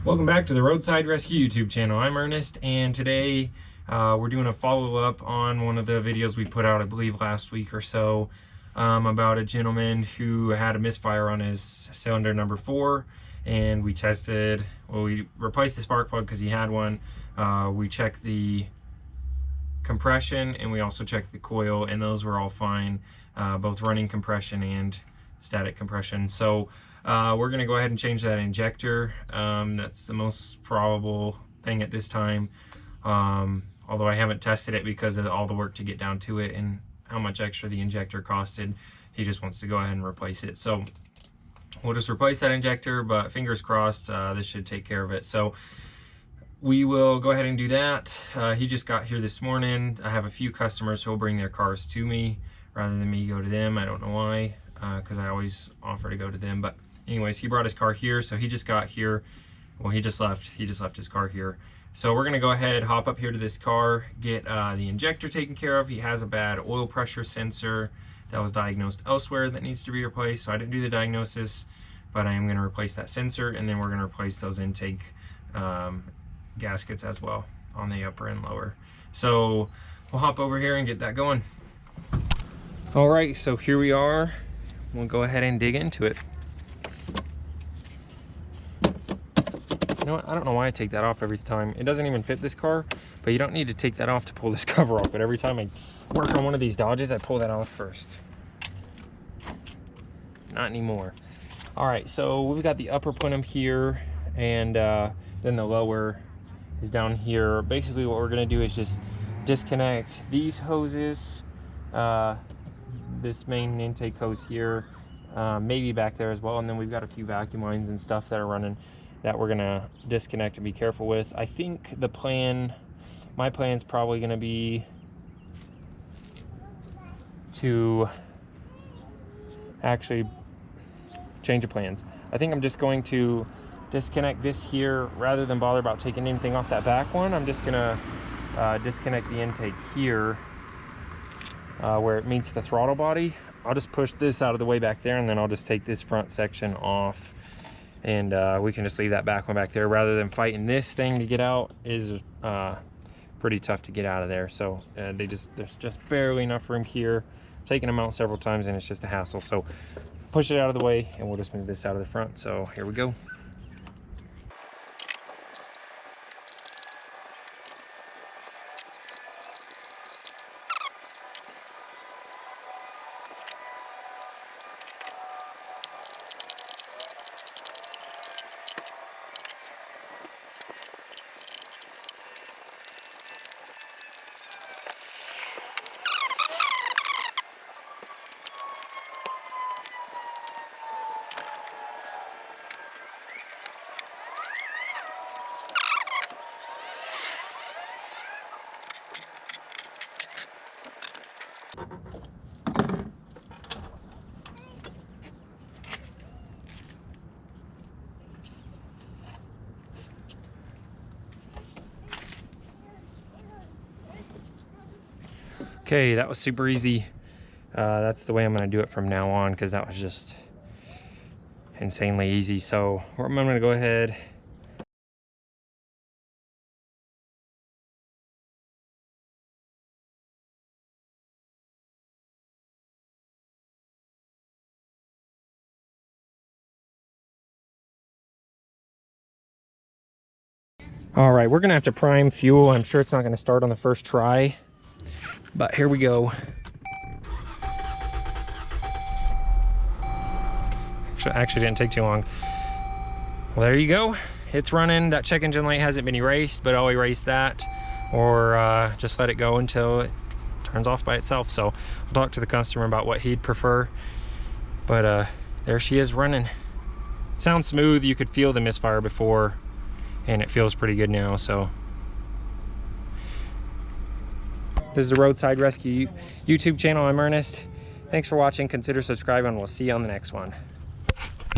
Welcome back to the Roadside Rescue YouTube channel. I'm Ernest, and today we're doing a follow-up on one of the videos we put out, I believe, last week or so, about a gentleman who had a misfire on his cylinder number 4, and we tested, well, we replaced the spark plug because he had one. We checked the compression, and we also checked the coil, and those were all fine, both running compression and static compression. So we're going to go ahead and change that injector. That's the most probable thing at this time, although I haven't tested it because of all the work to get down to it and how much extra the injector costed. He just wants to go ahead and replace it, so we'll just replace that injector, but fingers crossed this should take care of it. So we will go ahead and do that. He just got here this morning. I have a few customers who will bring their cars to me rather than me go to them. I don't know why, because I always offer to go to them, but anyways, he brought his car here, so he just got here. Well, he just left his car here. So we're gonna go ahead, hop up here to this car, get the injector taken care of. He has a bad oil pressure sensor that was diagnosed elsewhere that needs to be replaced, so I didn't do the diagnosis, but I am gonna replace that sensor, and then we're gonna replace those intake gaskets as well on the upper and lower. So we'll hop over here and get that going. All right, so here we are. We'll go ahead and dig into it. You know what? I don't know why I take that off every time. It doesn't even fit this car, but you don't need to take that off to pull this cover off. But every time I work on one of these Dodges, I pull that off first. Not anymore. All right, so we've got the upper plenum here, and then the lower is down here. Basically what we're gonna do is just disconnect these hoses, this main intake hose here, maybe back there as well, and then we've got a few vacuum lines and stuff that are running that we're gonna disconnect and be careful with. I think the plan, my plan's probably gonna be to actually change the plans. I think I'm just going to disconnect this here rather than bother about taking anything off that back one. I'm just gonna disconnect the intake here where it meets the throttle body. I'll just push this out of the way back there, and then I'll just take this front section off, and we can just leave that back one back there rather than fighting this thing to get out. Is pretty tough to get out of there. So there's just barely enough room here. I'm taking them out several times and it's just a hassle. So push it out of the way, and we'll just move this out of the front. So here we go. Okay, that was super easy. That's the way I'm gonna do it from now on, because that was just insanely easy. So I'm gonna go ahead. All right, we're gonna have to prime fuel. I'm sure it's not gonna start on the first try, but here we go. Actually didn't take too long. Well, there you go. It's running. That check engine light hasn't been erased, but I'll erase that, or just let it go until it turns off by itself. So I'll talk to the customer about what he'd prefer, but there she is running. It sounds smooth. You could feel the misfire before, and it feels pretty good now. So this is the Roadside Rescue YouTube channel. I'm Ernest. Thanks for watching. Consider subscribing. We'll see you on the next one.